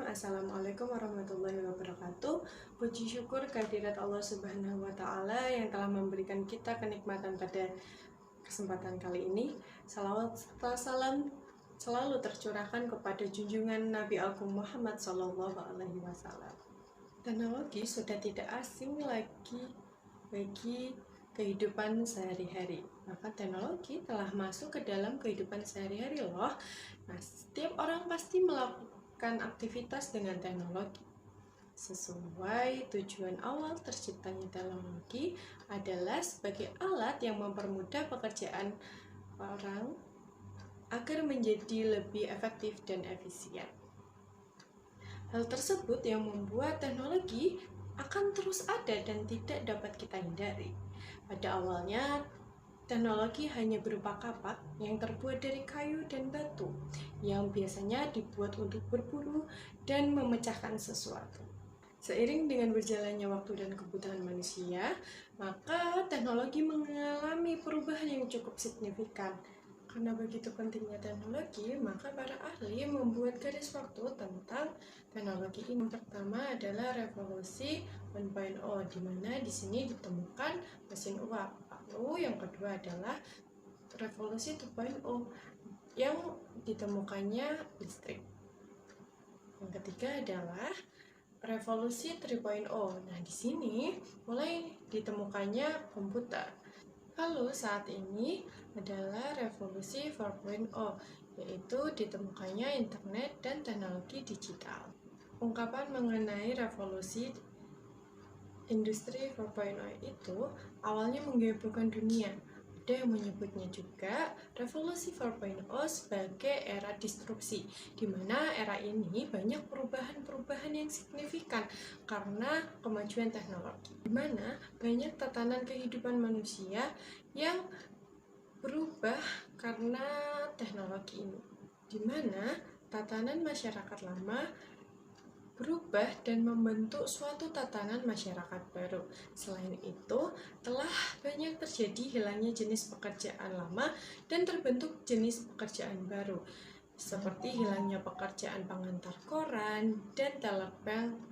Assalamualaikum warahmatullahi wabarakatuh. Puji syukur kehadirat Allah Subhanahu wa Ta'ala yang telah memberikan kita kenikmatan pada kesempatan kali ini. Salawat serta salam selalu tercurahkan kepada junjungan Nabi Agung Muhammad SAW. Teknologi sudah tidak asing lagi bagi kehidupan sehari-hari. Maka teknologi telah masuk ke dalam kehidupan sehari-hari loh. Nah, setiap orang pasti melakukan aktivitas dengan teknologi. Sesuai tujuan awal terciptanya teknologi adalah sebagai alat yang mempermudah pekerjaan orang agar menjadi lebih efektif dan efisien. Hal tersebut yang membuat teknologi akan terus ada dan tidak dapat kita hindari. Pada awalnya, teknologi hanya berupa kapak yang terbuat dari kayu dan batu yang biasanya dibuat untuk berburu dan memecahkan sesuatu. Seiring dengan berjalannya waktu dan kebutuhan manusia, maka teknologi mengalami perubahan yang cukup signifikan. Karena begitu pentingnya teknologi, maka para ahli membuat garis waktu tentang teknologi ini. Yang pertama adalah revolusi 1.0, di mana di sini ditemukan mesin uap. Lalu yang kedua adalah revolusi 2.0 yang ditemukannya listrik. Yang ketiga adalah revolusi 3.0. Nah, di sini mulai ditemukannya komputer. Lalu saat ini adalah revolusi 4.0, yaitu ditemukannya internet dan teknologi digital. Ungkapan mengenai revolusi industri 4.0 itu awalnya menghebohkan dunia. Ada yang menyebutnya juga revolusi 4.0 sebagai era disrupsi, di mana era ini banyak perubahan-perubahan yang signifikan karena kemajuan teknologi, di mana banyak tatanan kehidupan manusia yang berubah karena teknologi ini, di mana tatanan masyarakat lama berubah dan membentuk suatu tatanan masyarakat baru. Selain itu, telah banyak terjadi hilangnya jenis pekerjaan lama dan terbentuk jenis pekerjaan baru, seperti hilangnya pekerjaan pengantar koran dan telepon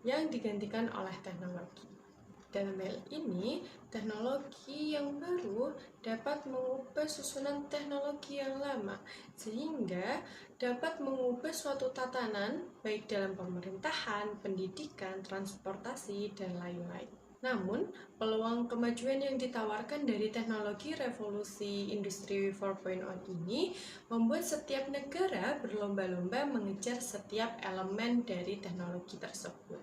yang digantikan oleh teknologi. Dalam hal ini, teknologi yang baru dapat mengubah susunan teknologi yang lama, sehingga dapat mengubah suatu tatanan, baik dalam pemerintahan, pendidikan, transportasi, dan lain-lain. Namun, peluang kemajuan yang ditawarkan dari teknologi revolusi industri 4.0 ini membuat setiap negara berlomba-lomba mengejar setiap elemen dari teknologi tersebut,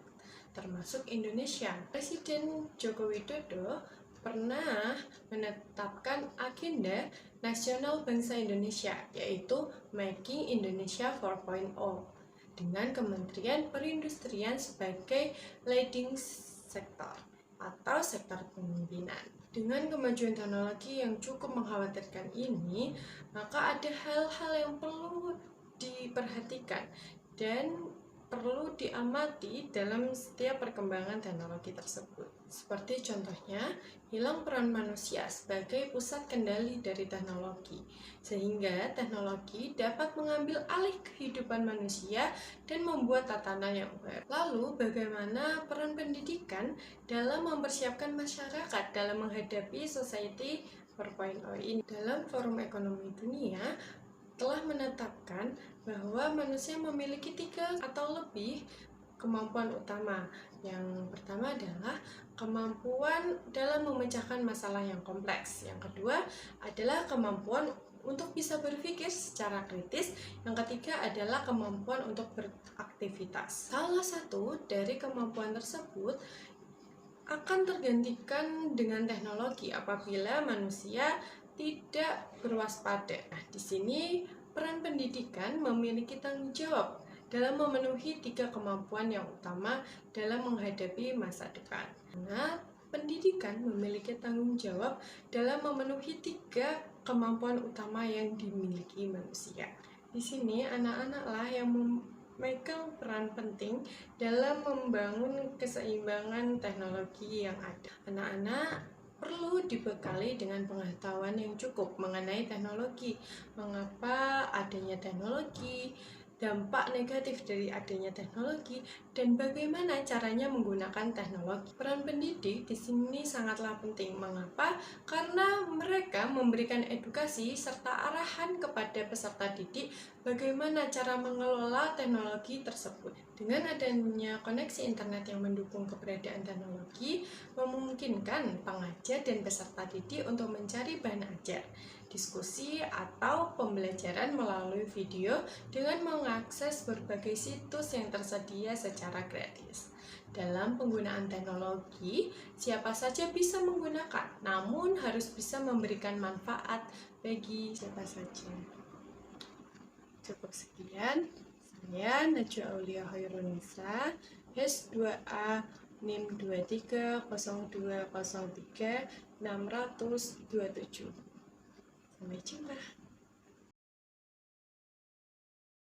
termasuk Indonesia. Presiden Joko Widodo pernah menetapkan agenda nasional bangsa Indonesia, yaitu Making Indonesia 4.0, dengan Kementerian Perindustrian sebagai leading sector atau sektor pemimpinan. Dengan kemajuan teknologi yang cukup mengkhawatirkan ini, maka ada hal-hal yang perlu diperhatikan dan perlu diamati dalam setiap perkembangan teknologi tersebut. Seperti contohnya, hilang peran manusia sebagai pusat kendali dari teknologi, sehingga teknologi dapat mengambil alih kehidupan manusia dan membuat tatanan yang baru. Lalu, bagaimana peran pendidikan dalam mempersiapkan masyarakat dalam menghadapi society 4.0 ini? Dalam Forum Ekonomi Dunia telah menetapkan bahwa manusia memiliki 3 atau lebih kemampuan utama. Yang pertama adalah kemampuan dalam memecahkan masalah yang kompleks. Yang kedua adalah kemampuan untuk bisa berpikir secara kritis. Yang ketiga adalah kemampuan untuk beraktivitas. Salah satu dari kemampuan tersebut akan tergantikan dengan teknologi apabila manusia tidak berwaspada. Nah, di sini peran pendidikan memiliki tanggung jawab dalam memenuhi 3 kemampuan yang utama dalam menghadapi masa depan. Nah, pendidikan memiliki tanggung jawab dalam memenuhi 3 kemampuan utama yang dimiliki manusia. Di sini anak-anaklah yang memegang peran penting dalam membangun keseimbangan teknologi yang ada. Anak-anak perlu dibekali dengan pengetahuan yang cukup mengenai teknologi, mengapa adanya teknologi, dampak negatif dari adanya teknologi, dan bagaimana caranya menggunakan teknologi. Peran pendidik di sini sangatlah penting. Mengapa? Karena mereka memberikan edukasi serta arahan kepada peserta didik bagaimana cara mengelola teknologi tersebut. Dengan adanya koneksi internet yang mendukung keberadaan teknologi, memungkinkan pengajar dan peserta didik untuk mencari bahan ajar, diskusi, atau pembelajaran melalui video dengan mengakses berbagai situs yang tersedia secara gratis. Dalam penggunaan teknologi, siapa saja bisa menggunakan, namun harus bisa memberikan manfaat bagi siapa saja. Cukup sekian. Saya Najwa Aulia Khairunisa, S2A NIM 230203 627. Sampai jumpa.